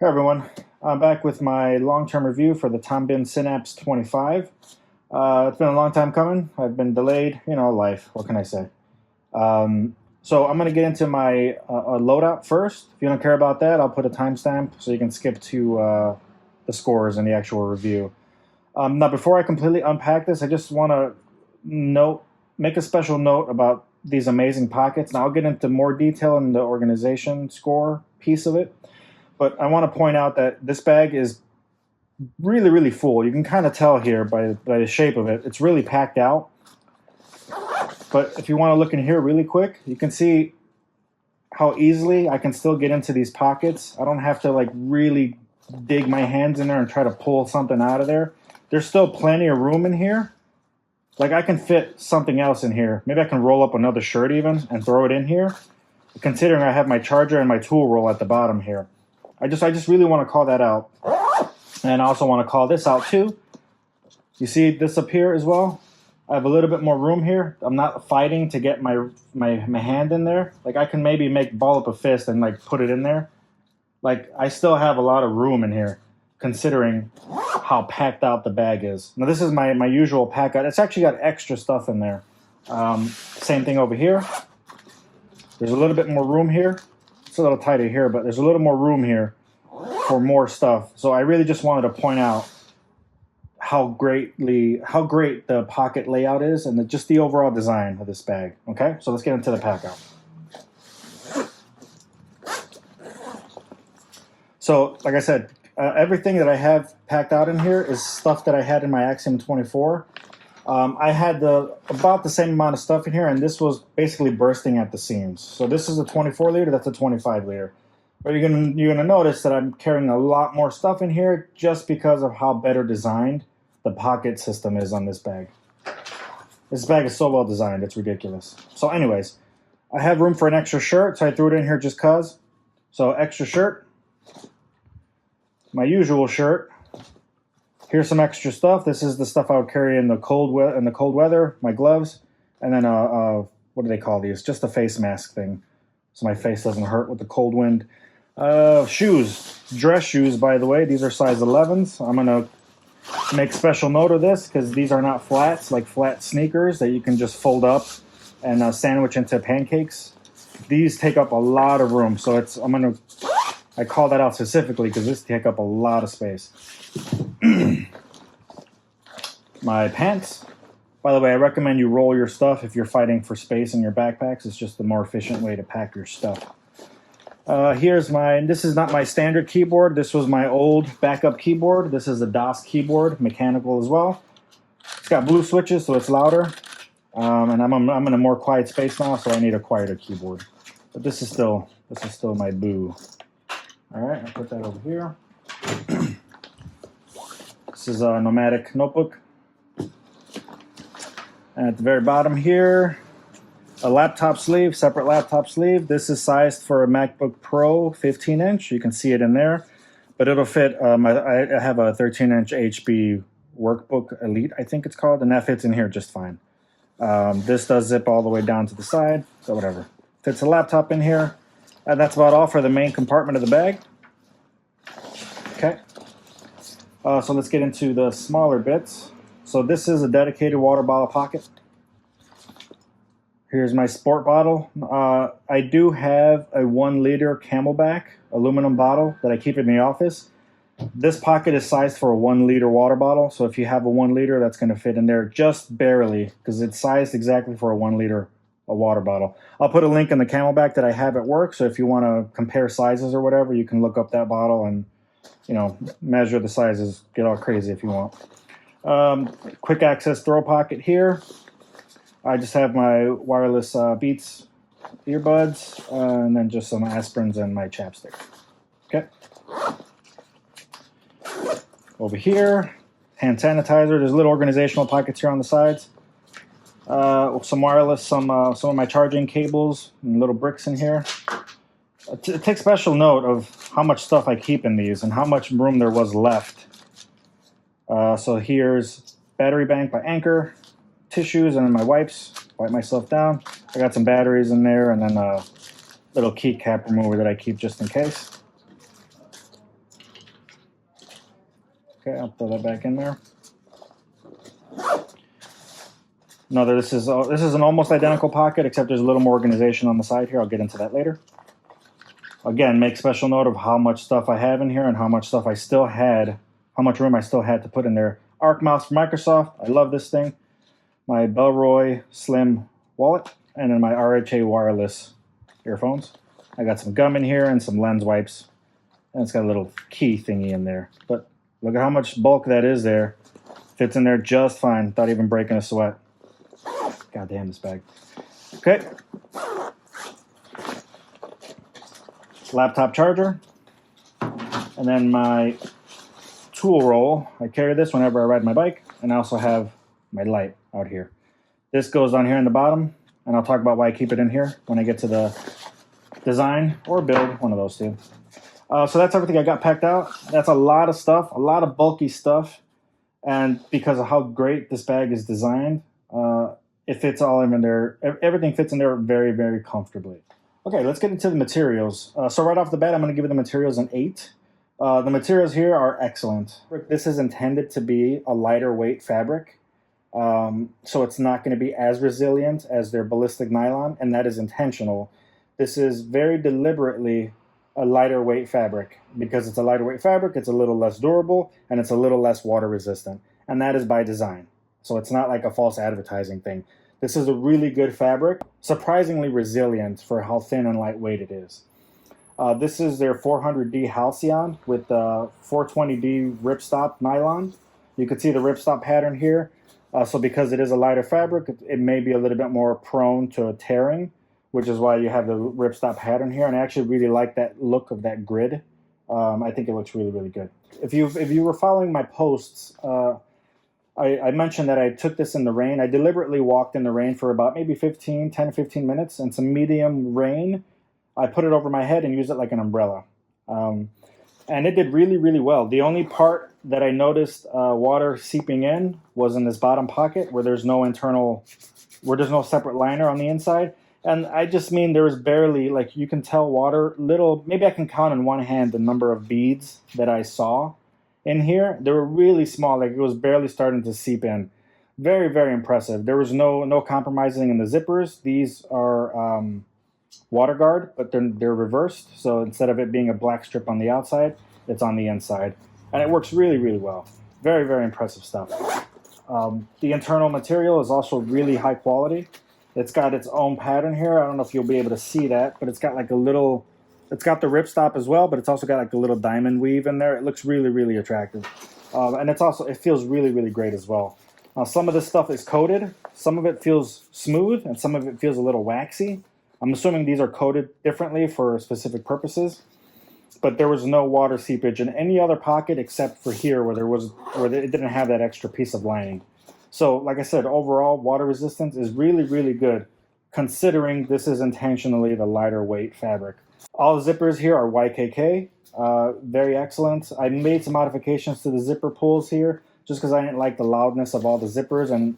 Hey everyone, I'm back with my long-term review for the Bihn Synapse 25. It's been a long time coming. I've been delayed, life. What can I say? So I'm going to get into my loadout first. If you don't care about that, I'll put a timestamp so you can skip to the scores and the actual review. Now, before I completely unpack this, I just want to make a special note about these amazing pockets. Now, I'll get into more detail in the organization score piece of it. But I want to point out that this bag is really, really full. You can kind of tell here by the shape of it. It's really packed out. But if you want to look in here really quick, you can see how easily I can still get into these pockets. I don't have to really dig my hands in there and try to pull something out of there. There's still plenty of room in here. I can fit something else in here. Maybe I can roll up another shirt even and throw it in here. Considering I have my charger and my tool roll at the bottom here. I just really want to call that out. And I also want to call this out too. You see this up here as well? I have a little bit more room here. I'm not fighting to get my hand in there. I can maybe ball up a fist and put it in there. I still have a lot of room in here considering how packed out the bag is. Now this is my usual pack out. It's actually got extra stuff in there. Same thing over here. There's a little bit more room here. It's a little tighter here, but there's a little more room here for more stuff. So I really just wanted to point out how great the pocket layout is and just the overall design of this bag. Okay, so let's get into the pack out. So like I said, everything that I have packed out in here is stuff that I had in my Axiom 24. I had about the same amount of stuff in here, and this was basically bursting at the seams. So this is a 24 liter, that's a 25 liter. But you're gonna notice that I'm carrying a lot more stuff in here just because of how better designed the pocket system is on this bag. This bag is so well designed, it's ridiculous. So anyways, I have room for an extra shirt, so I threw it in here just cause. So extra shirt, my usual shirt. Here's some extra stuff. This is the stuff I would carry in the cold weather. My gloves, and then what do they call these? Just a face mask thing, so my face doesn't hurt with the cold wind. Shoes, dress shoes, by the way. These are size 11s. I'm gonna make special note of this because these are not flats, like flat sneakers that you can just fold up and sandwich into pancakes. These take up a lot of room, so I call that out specifically because this take up a lot of space. My pants. By the way, I recommend you roll your stuff if you're fighting for space in your backpacks. It's just the more efficient way to pack your stuff. This is not my standard keyboard. This was my old backup keyboard. This is a DOS keyboard, mechanical as well. It's got blue switches, so it's louder. And I'm in a more quiet space now, so I need a quieter keyboard. But this is still my boo. All right, I'll put that over here. This is a nomadic notebook. And at the very bottom here, a laptop sleeve, separate laptop sleeve. This is sized for a MacBook Pro 15-inch. You can see it in there, but it'll fit. I have a 13-inch HB Workbook Elite, I think it's called, and that fits in here just fine. This does zip all the way down to the side, so whatever. Fits a laptop in here. And that's about all for the main compartment of the bag. Okay. So let's get into the smaller bits. So this is a dedicated water bottle pocket. Here's my sport bottle. I do have a 1 liter Camelback aluminum bottle that I keep in the office. This pocket is sized for a 1 liter water bottle. So if you have a 1 liter, that's going to fit in there just barely because it's sized exactly for a 1 liter water bottle. I'll put a link in the Camelback that I have at work. So if you want to compare sizes or whatever, you can look up that bottle and measure the sizes, get all crazy if you want. Quick access throw pocket here. I just have my wireless Beats earbuds, and then just some aspirins and my chapstick. Okay. Over here, hand sanitizer. There's little organizational pockets here on the sides. Some wireless, some of my charging cables, and little bricks in here. Take special note of how much stuff I keep in these and how much room there was left. So here's battery bank by Anchor, tissues, and then my wipes. Wipe myself down. I got some batteries in there, and then a little key cap remover that I keep just in case. Okay, I'll throw that back in there. Another, this is an almost identical pocket, except there's a little more organization on the side here. I'll get into that later. Again, make special note of how much stuff I have in here and how much stuff I still had, how much room I still had to put in there. Arc mouse from Microsoft. I love this thing. My Bellroy Slim wallet, and then my RHA wireless earphones. I got some gum in here and some lens wipes, and it's got a little key thingy in there. But look at how much bulk that is there. Fits in there just fine, without even breaking a sweat. God damn this bag. Okay. Laptop charger. And then my tool roll. I carry this whenever I ride my bike, and I also have my light out here. This goes on here in the bottom, and I'll talk about why I keep it in here when I get to the design or build, one of those two. So that's everything I got packed out. That's a lot of stuff, a lot of bulky stuff, and because of how great this bag is designed, it fits all in there. Everything fits in there very, very comfortably. Okay, let's get into the materials. So right off the bat, I'm going to give the materials an 8. The materials here are excellent. This is intended to be a lighter weight fabric, so it's not going to be as resilient as their ballistic nylon, and that is intentional. This is very deliberately a lighter weight fabric. Because it's a lighter weight fabric, it's a little less durable, and it's a little less water resistant, and that is by design. So it's not like a false advertising thing. This is a really good fabric, surprisingly resilient for how thin and lightweight it is. This is their 400D Halcyon with 420D ripstop nylon. You can see the ripstop pattern here. So because it is a lighter fabric, it may be a little bit more prone to tearing, which is why you have the ripstop pattern here. And I actually really like that look of that grid. I think it looks really, really good. If you were following my posts, I mentioned that I took this in the rain. I deliberately walked in the rain for about maybe 10 to 15 minutes in some medium rain. I put it over my head and used it like an umbrella. And it did really, really well. The only part that I noticed water seeping in was in this bottom pocket where there's no separate liner on the inside. And I just mean there was barely, like you can tell water, maybe I can count in one hand the number of beads that I saw in here. They were really small, like it was barely starting to seep in. Very, very impressive. There was no compromising in the zippers. These are water guard, but they're reversed. So instead of it being a black strip on the outside, it's on the inside. And it works really, really well. Very, very impressive stuff. The internal material is also really high quality. It's got its own pattern here. I don't know if you'll be able to see that, but it's got like it's got the ripstop as well, but it's also got like a little diamond weave in there. It looks really, really attractive. And it feels really, really great as well. Some of this stuff is coated. Some of it feels smooth, and some of it feels a little waxy. I'm assuming these are coated differently for specific purposes. But there was no water seepage in any other pocket except for here where it didn't have that extra piece of lining. So, like I said, overall, water resistance is really, really good, considering this is intentionally the lighter weight fabric. All the zippers here are YKK, very excellent. I made some modifications to the zipper pulls here, just because I didn't like the loudness of all the zippers, and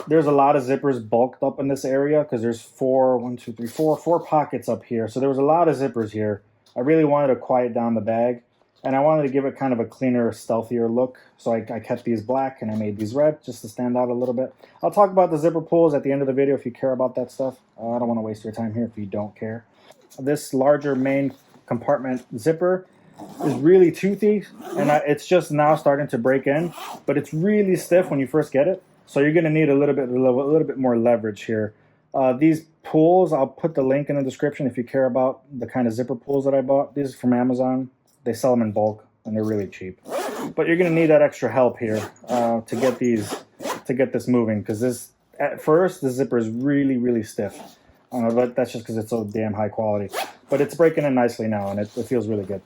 there's a lot of zippers bulked up in this area, because there's four pockets up here, so there was a lot of zippers here. I really wanted to quiet down the bag, and I wanted to give it kind of a cleaner, stealthier look, so I kept these black and I made these red just to stand out a little bit. I'll talk about the zipper pulls at the end of the video if you care about that stuff. I don't want to waste your time here if you don't care. This larger main compartment zipper is really toothy, and it's just now starting to break in, but it's really stiff when you first get it, so you're going to need a little bit more leverage here. These pulls, I'll put the link in the description if you care about the kind of zipper pulls that I bought. These are from Amazon. They sell them in bulk, and they're really cheap. But you're going to need that extra help here to get this moving, because at first the zipper is really, really stiff. But that's just because it's so damn high quality. But it's breaking in nicely now, and it feels really good.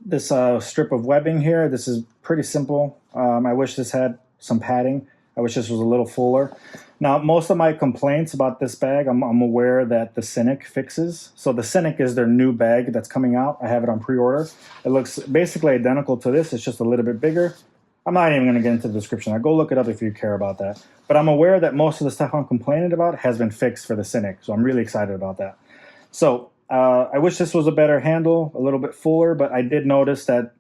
This strip of webbing here, this is pretty simple. I wish this had some padding. I wish this was a little fuller. Now, most of my complaints about this bag, I'm aware that the Cynic fixes. So the Cynic is their new bag that's coming out. I have it on pre-order. It looks basically identical to this. It's just a little bit bigger. I'm not even going to get into the description. I'll go look it up if you care about that. But I'm aware that most of the stuff I'm complaining about has been fixed for the Cynic. So I'm really excited about that. So I wish this was a better handle, a little bit fuller. But I did notice that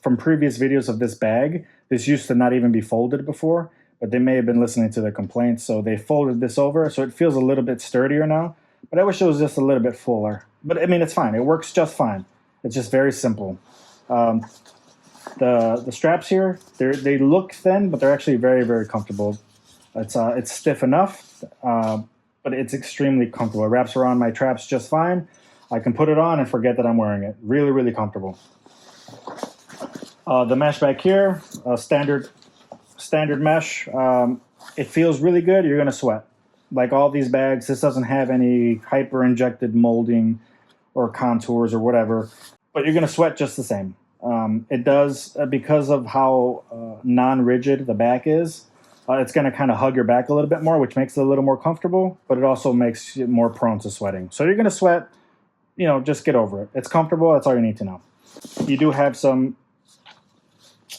from previous videos of this bag, this used to not even be folded before, but they may have been listening to the complaints, so they folded this over, so it feels a little bit sturdier now. But I wish it was just a little bit fuller. But I mean, it's fine. It works just fine. It's just very simple. The straps here, they look thin, but they're actually very, very comfortable. It's stiff enough, but it's extremely comfortable. It wraps around my traps just fine. I can put it on and forget that I'm wearing it. Really, really comfortable. The mesh back here, standard mesh. It feels really good. You're gonna sweat. Like all these bags, this doesn't have any hyper injected molding or contours or whatever, but you're gonna sweat just the same. It does, because of how non-rigid the back is, it's gonna kind of hug your back a little bit more, which makes it a little more comfortable, but it also makes you more prone to sweating. So you're gonna sweat, just get over it. It's comfortable, that's all you need to know. You do have some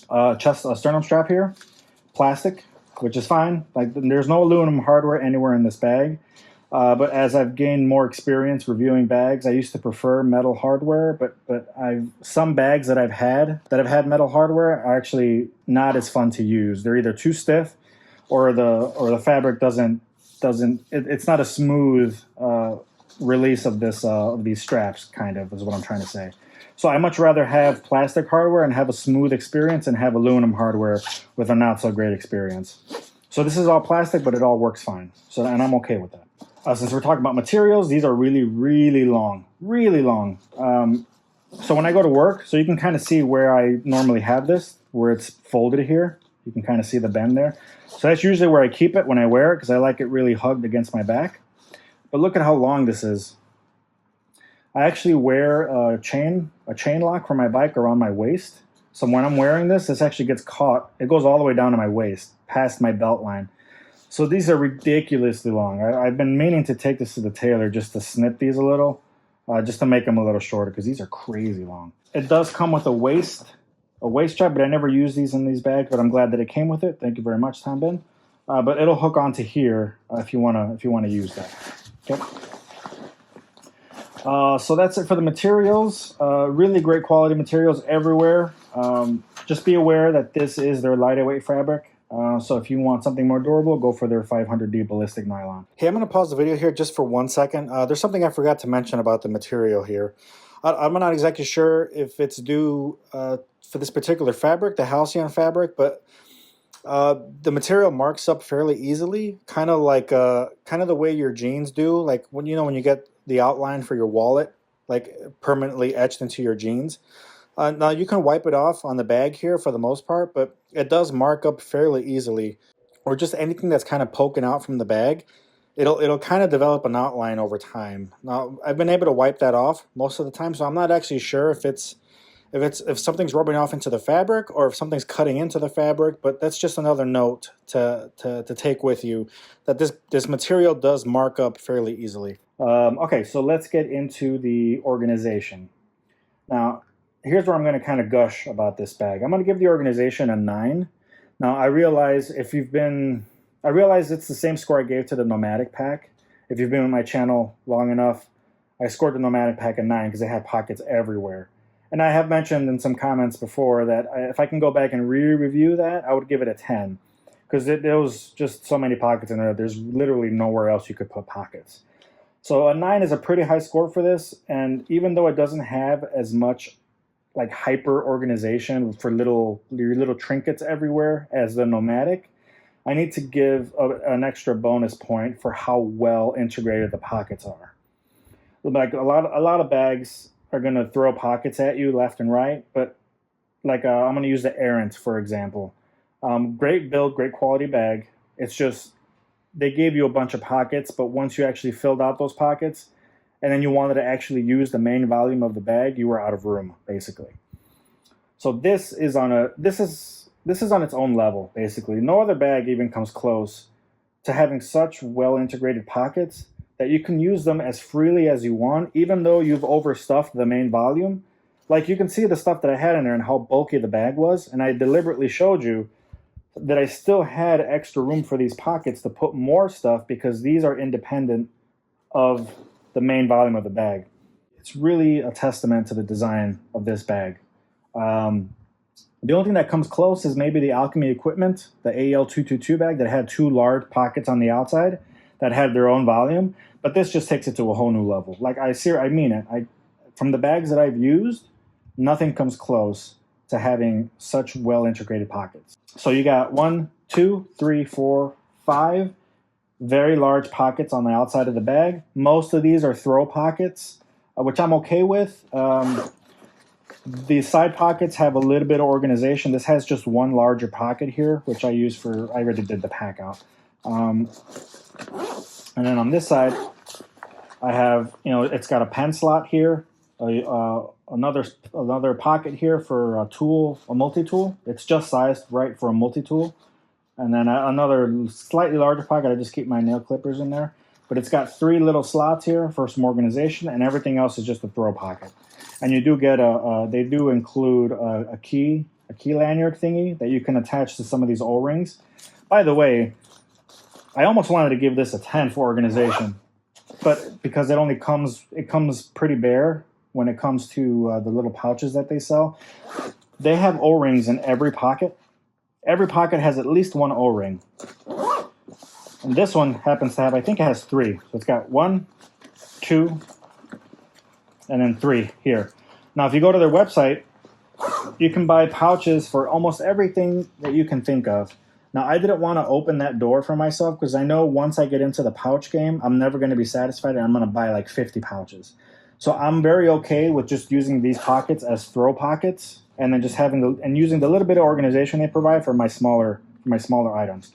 sternum strap here, plastic, which is fine. Like, there's no aluminum hardware anywhere in this bag. But as I've gained more experience reviewing bags, I used to prefer metal hardware. But some bags that I've had metal hardware are actually not as fun to use. They're either too stiff, or the fabric doesn't. It's not a smooth release of these straps. Kind of is what I'm trying to say. So I much rather have plastic hardware and have a smooth experience and have aluminum hardware with a not so great experience. So this is all plastic, but it all works fine. And I'm okay with that. Since we're talking about materials, these are really, really long, really long. So when I go to work, so you can kind of see where I normally have this, where it's folded here. You can kind of see the bend there. So that's usually where I keep it when I wear it, because I like it really hugged against my back. But look at how long this is. I actually wear a chain lock for my bike around my waist. So when I'm wearing this, this actually gets caught. It goes all the way down to my waist, past my belt line. So these are ridiculously long. I've been meaning to take this to the tailor just to snip these a little, just to make them a little shorter, because these are crazy long. It does come with a waist strap, but I never use these in these bags, but I'm glad that it came with it. Thank you very much, Tom Bihn. But it'll hook onto here if you wanna use that. Okay. So that's it for the materials. Really great quality materials everywhere. Just be aware that this is their lighter weight fabric. So if you want something more durable, go for their 500D ballistic nylon. Hey, I'm going to pause the video here just for 1 second. There's something I forgot to mention about the material here. I'm not exactly sure if it's due for this particular fabric, the Halcyon fabric, but the material marks up fairly easily, kind of like kind of the way your jeans do, like when you get the outline for your wallet, like permanently etched into your jeans. Now you can wipe it off on the bag here for the most part, but it does mark up fairly easily, or just anything that's kind of poking out from the bag. It'll kind of develop an outline over time. Now I've been able to wipe that off most of the time, so I'm not actually sure if something's rubbing off into the fabric or if something's cutting into the fabric, but that's just another note to take with you, that this material does mark up fairly easily. Okay, so let's get into the organization. Now, here's where I'm going to kind of gush about this bag. I'm going to give the organization a 9. Now, I realize it's the same score I gave to the Nomadic pack. If you've been on my channel long enough, I scored the Nomadic pack a 9 because they had pockets everywhere. And I have mentioned in some comments before that if I can go back and re-review that, I would give it a 10. Because there was just so many pockets in there, there's literally nowhere else you could put pockets. So a 9 is a pretty high score for this, and even though it doesn't have as much like hyper organization for your little trinkets everywhere as the Nomadic, I need to give an extra bonus point for how well integrated the pockets are. Like a lot of bags are going to throw pockets at you left and right, but like I'm going to use the Errant for example. Great build, great quality bag. It's just they gave you a bunch of pockets, but once you actually filled out those pockets and then you wanted to actually use the main volume of the bag, you were out of room basically. So this is on its own level basically. No other bag even comes close to having such well integrated pockets that you can use them as freely as you want, even though you've overstuffed the main volume. Like you can see the stuff that I had in there and how bulky the bag was, and I deliberately showed you that I still had extra room for these pockets to put more stuff because these are independent of the main volume of the bag. It's really a testament to the design of this bag. The only thing that comes close is maybe the Alchemy Equipment, the AL222 bag that had two large pockets on the outside that had their own volume. But this just takes it to a whole new level. Like I mean it. From the bags that I've used, nothing comes close to having such well integrated pockets. So you got 1, 2, 3, 4, 5 very large pockets on the outside of the bag. Most of these are throw pockets, which I'm okay with. The side pockets have a little bit of organization. This has just one larger pocket here, which I use for, I already did the pack out. And then on this side, I have, it's got a pen slot here, another pocket here for a multi-tool. It's just sized right for a multi-tool. And then another slightly larger pocket. I just keep my nail clippers in there. But it's got 3 little slots here for some organization, and everything else is just a throw pocket. And you do get they do include a key lanyard thingy that you can attach to some of these O-rings. By the way, I almost wanted to give this a 10 for organization, but because it comes pretty bare when it comes to the little pouches that they sell. They have O-rings in every pocket. Every pocket has at least one O-ring. And this one happens to have, I think it has 3. So it's got 1, 2, and then 3 here. Now, if you go to their website, you can buy pouches for almost everything that you can think of. Now, I didn't want to open that door for myself because I know once I get into the pouch game, I'm never going to be satisfied and I'm going to buy like 50 pouches. So I'm very okay with just using these pockets as throw pockets and then just using the little bit of organization they provide for my smaller items.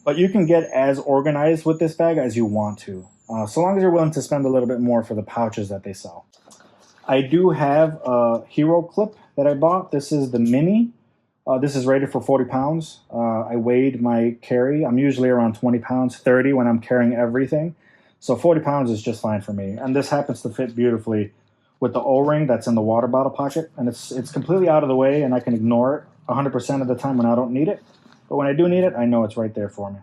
But you can get as organized with this bag as you want to, so long as you're willing to spend a little bit more for the pouches that they sell. I do have a Hero clip that I bought. This is the mini. This is rated for 40 pounds. I weighed my carry. I'm usually around 20 pounds, 30 when I'm carrying everything. So 40 pounds is just fine for me. And this happens to fit beautifully with the O-ring that's in the water bottle pocket. And it's completely out of the way and I can ignore it 100% of the time when I don't need it. But when I do need it, I know it's right there for me.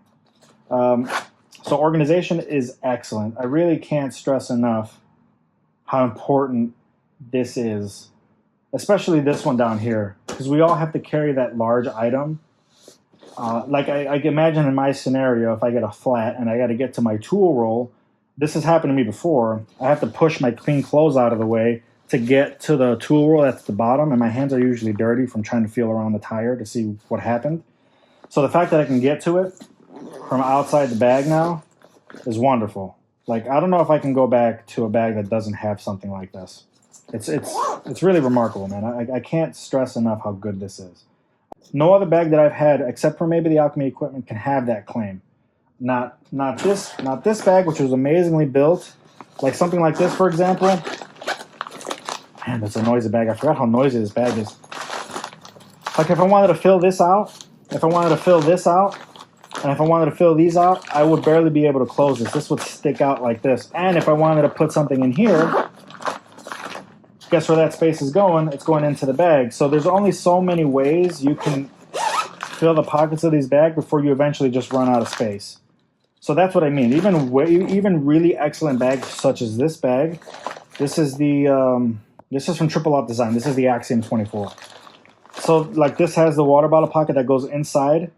So organization is excellent. I really can't stress enough how important this is, especially this one down here, because we all have to carry that large item. Like I can imagine in my scenario, if I get a flat and I got to get to my tool roll, this has happened to me before. I have to push my clean clothes out of the way to get to the tool roll that's at the bottom, and my hands are usually dirty from trying to feel around the tire to see what happened. So the fact that I can get to it from outside the bag now is wonderful. Like, I don't know if I can go back to a bag that doesn't have something like this. It's really remarkable, man. I can't stress enough how good this is. No other bag that I've had, except for maybe the Alchemy Equipment, can have that claim. Not this bag, which was amazingly built. Like something like this, for example. Man, that's a noisy bag. I forgot how noisy this bag is. Like if I wanted to fill this out, and if I wanted to fill these out, I would barely be able to close this. This would stick out like this. And if I wanted to put something in here, guess where that space is going? It's going into the bag. So there's only so many ways you can fill the pockets of these bags before you eventually just run out of space. So that's what I mean. Even really excellent bags such as this bag. This is from Triple Up Design. This is the Axiom 24. So like this has the water bottle pocket that goes inside.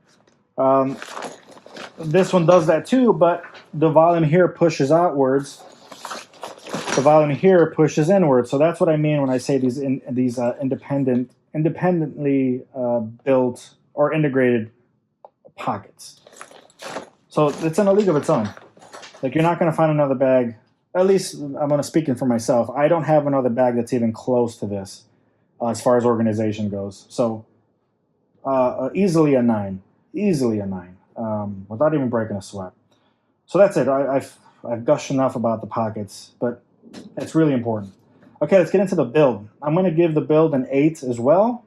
This one does that too, but the volume here pushes outwards. The volume here pushes inward. So that's what I mean when I say these independently built or integrated pockets. So it's in a league of its own. Like you're not going to find another bag. At least I'm going to speak for myself. I don't have another bag that's even close to this as far as organization goes. So easily a 9. Easily a 9. Without even breaking a sweat. So that's it. I've gushed enough about the pockets, but it's really important. Okay, let's get into the build. I'm going to give the build an 8 as well.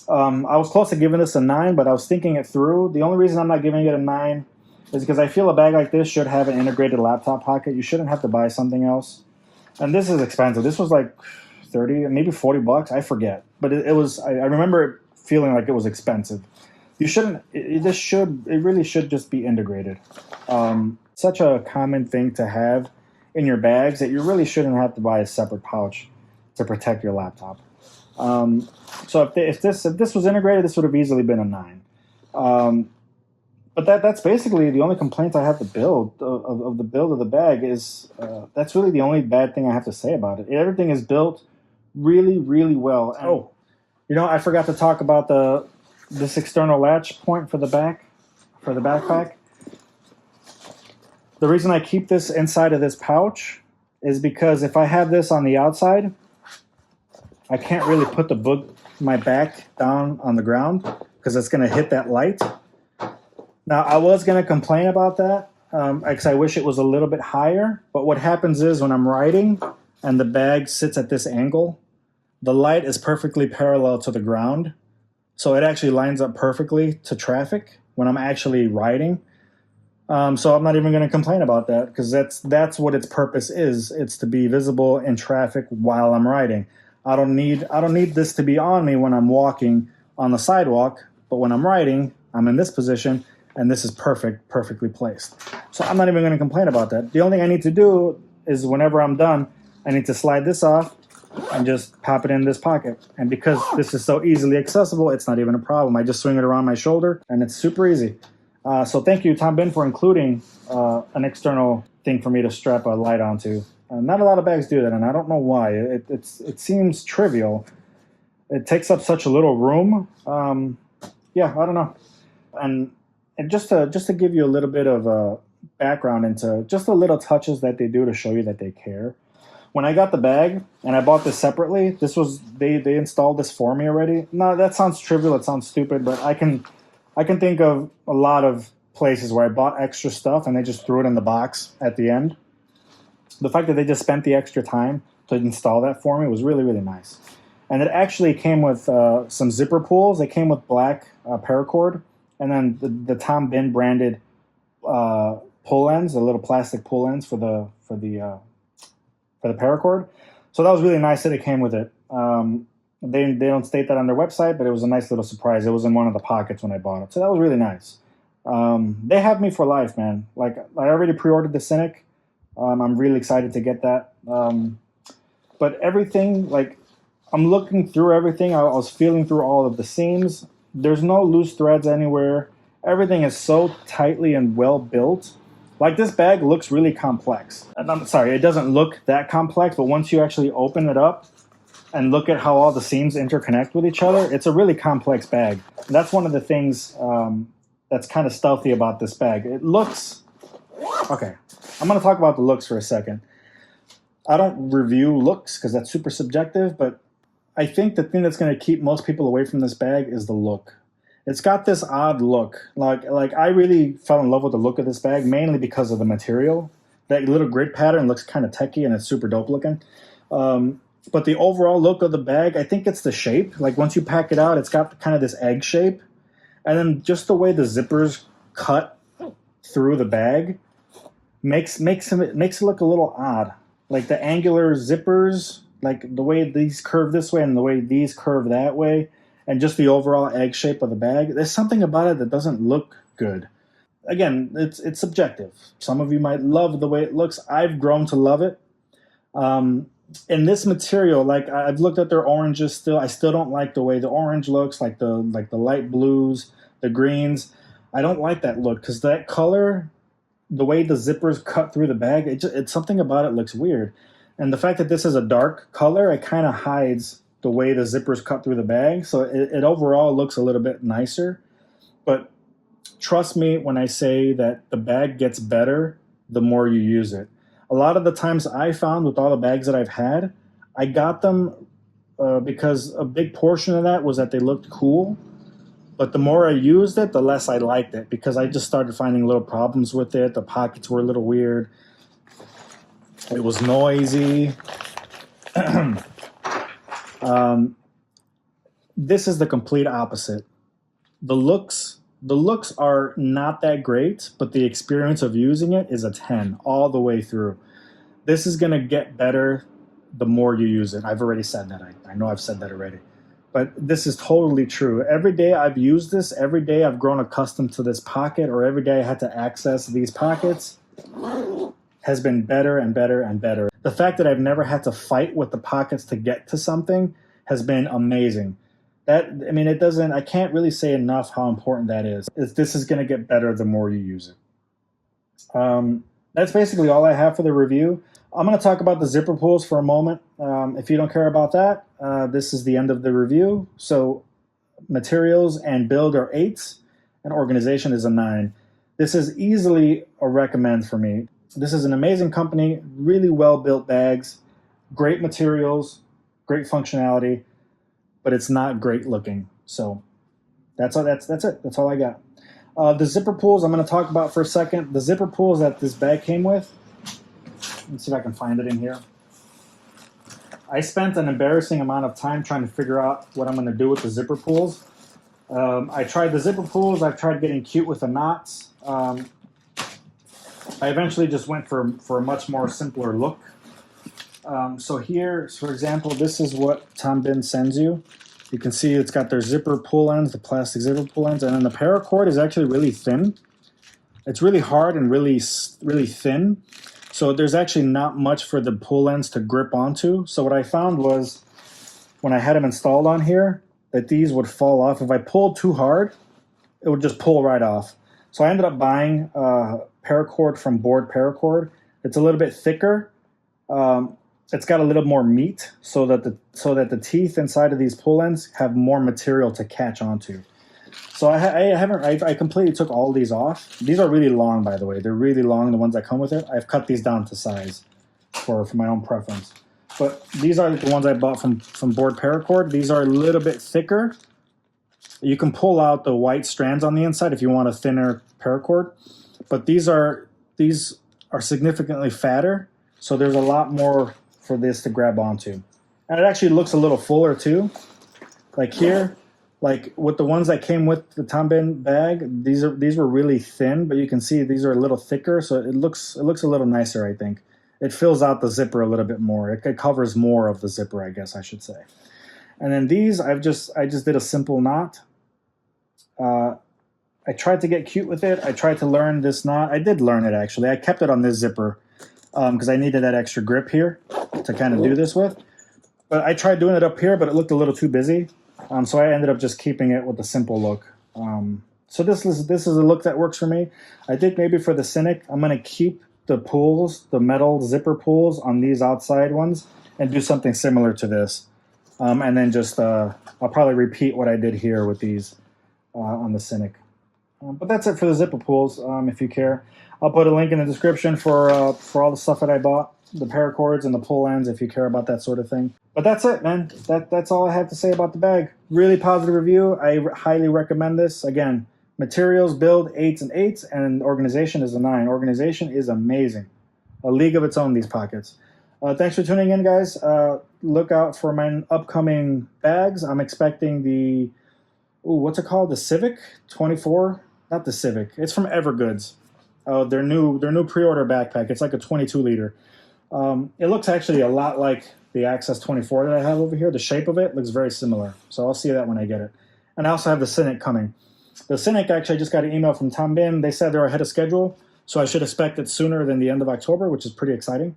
I was close to giving this a 9, but I was thinking it through. The only reason I'm not giving it a 9 is because I feel a bag like this should have an integrated laptop pocket. You shouldn't have to buy something else. And this is expensive. This was like 30, maybe 40 bucks. I forget. But it was, I remember it feeling like it was expensive. You shouldn't, it really should just be integrated. Such a common thing to have in your bags that you really shouldn't have to buy a separate pouch to protect your laptop. So if this was integrated, this would have easily been a 9. But that's basically the only complaint I have to build of the build of the bag is that's really the only bad thing I have to say about it. Everything is built really, really well. And, oh, I forgot to talk about this external latch point for the backpack. The reason I keep this inside of this pouch is because if I have this on the outside, I can't really put my back down on the ground because it's going to hit that light. Now, I was going to complain about that because I wish it was a little bit higher. But what happens is when I'm riding and the bag sits at this angle, the light is perfectly parallel to the ground. So it actually lines up perfectly to traffic when I'm actually riding. So I'm not even going to complain about that because that's what its purpose is. It's to be visible in traffic while I'm riding. I don't need this to be on me when I'm walking on the sidewalk, but when I'm riding, I'm in this position. And this is perfectly placed. So I'm not even going to complain about that. The only thing I need to do is whenever I'm done, I need to slide this off and just pop it in this pocket. And because this is so easily accessible, it's not even a problem. I just swing it around my shoulder, and it's super easy. So thank you, Tom Bihn, for including an external thing for me to strap a light onto. Not a lot of bags do that, and I don't know why. It seems trivial. It takes up such a little room. Yeah, I don't know. And just to give you a little bit of background into just the little touches that they do to show you that they care. When I got the bag and I bought this separately, they installed this for me already. No, that sounds trivial. It sounds stupid, but I can think of a lot of places where I bought extra stuff and they just threw it in the box at the end. The fact that they just spent the extra time to install that for me was really, really nice. And it actually came with some zipper pulls. It came with black paracord. And then the Tom Bihn branded pull ends, the little plastic pull ends for the paracord. So that was really nice that it came with it. They don't state that on their website, but it was a nice little surprise. It was in one of the pockets when I bought it, so that was really nice. They have me for life, man. Like I already pre-ordered the Cynic. I'm really excited to get that. But everything, like I'm looking through everything. I was feeling through all of the seams. There's no loose threads anywhere. Everything is so tightly and well built. Like this bag looks really complex. And I'm sorry, it doesn't look that complex, but once you actually open it up and look at how all the seams interconnect with each other, it's a really complex bag. And that's one of the things that's kind of stealthy about this bag. It looks... Okay, I'm going to talk about the looks for a second. I don't review looks because that's super subjective, but I think the thing that's going to keep most people away from this bag is the look. It's got this odd look. Like I really fell in love with the look of this bag, mainly because of the material. That little grid pattern looks kind of techy and it's super dope looking. But the overall look of the bag, I think it's the shape. Like once you pack it out, it's got kind of this egg shape. And then just the way the zippers cut through the bag makes it look a little odd. Like the angular zippers, like the way these curve this way and the way these curve that way, and just the overall egg shape of the bag, there's something about it that doesn't look good. Again, it's subjective. Some of you might love the way it looks. I've grown to love it. In this material, like I've looked at their oranges still. I still don't like the way the orange looks, like the light blues, the greens. I don't like that look because that color, the way the zippers cut through the bag, it's something about it looks weird. And the fact that this is a dark color, it kind of hides the way the zippers cut through the bag. So it overall looks a little bit nicer. But trust me when I say that the bag gets better the more you use it. A lot of the times I found with all the bags that I've had, I got them because a big portion of that was that they looked cool. But the more I used it, the less I liked it because I just started finding little problems with it. The pockets were a little weird. It was noisy. This is the complete opposite. The looks are not that great, but the experience of using it is a 10 all the way through. This is going to get better the more you use it. I've already said that. I know I've said that already. But this is totally true. Every day I've used this, every day I've grown accustomed to this pocket, or every day I had to access these pockets, has been better and better and better. The fact that I've never had to fight with the pockets to get to something has been amazing. That, I mean, it doesn't, I can't really say enough how important that is. This is going to get better the more you use it. That's basically all I have for the review. I'm going to talk about the zipper pulls for a moment. If you don't care about that, this is the end of the review. So materials and build are 8s, and organization is a 9. This is easily a recommend for me. This is an amazing company, really well-built bags, great materials, great functionality, but it's not great looking. So that's it. That's all I got. The zipper pulls I'm going to talk about for a second. The zipper pulls that this bag came with, let's see if I can find it in here. I spent an embarrassing amount of time trying to figure out what I'm going to do with the zipper pulls. I tried the zipper pulls. I've tried getting cute with the knots. I eventually just went for a much more simpler look. So here, for example, this is what Bihn sends you. You can see it's got their zipper pull ends, the plastic zipper pull ends, and then the paracord is actually really thin. It's really hard and really thin. So there's actually not much for the pull ends to grip onto. So what I found was, when I had them installed on here, that these would fall off. If I pulled too hard, it would just pull right off. So I ended up buying paracord from Board Paracord. It's a little bit thicker. It's got a little more meat, so that the teeth inside of these pull ends have more material to catch onto. So I completely took all these off. These are really long, by the way. They're really long, the ones that come with it. I've cut these down to size for my own preference. But these are the ones I bought from Board Paracord. These are a little bit thicker. You can pull out the white strands on the inside if you want a thinner paracord. But these are significantly fatter, so there's a lot more for this to grab onto. And it actually looks a little fuller too. Like here, like with the ones that came with the Bihn bag, these were really thin, but you can see these are a little thicker, so it looks a little nicer, I think. It fills out the zipper a little bit more. It covers more of the zipper, I guess I should say. And then these, I just did a simple knot. I tried to get cute with it. I tried to learn this knot. I did learn it, actually. I kept it on this zipper because I needed that extra grip here to kind of do this with. But I tried doing it up here, but it looked a little too busy. So I ended up just keeping it with a simple look. So this is a look that works for me. I think maybe for the Cynic, I'm going to keep the pulls, the metal zipper pulls on these outside ones, and do something similar to this. And then just, I'll probably repeat what I did here with these on the Cynic. But that's it for the zipper pulls, if you care. I'll put a link in the description for all the stuff that I bought, the paracords and the pull ends, if you care about that sort of thing. But that's it, man. That's all I have to say about the bag. Really positive review. I highly recommend this. Again, materials, build, 8s and 8s, and organization is a 9. Organization is amazing. A league of its own, these pockets. Thanks for tuning in, guys. Look out for my upcoming bags. I'm expecting the, what's it called? The Civic 24? Not the Civic. It's from Evergoods. Their new pre-order backpack. It's like a 22-liter. It looks actually a lot like the Access 24 that I have over here. The shape of it looks very similar. So I'll see that when I get it. And I also have the Cynic coming. The Cynic, actually, I just got an email from Bihn. They said they're ahead of schedule, so I should expect it sooner than the end of October, which is pretty exciting.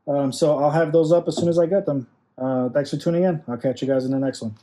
So I'll have those up as soon as I get them. Thanks for tuning in. I'll catch you guys in the next one.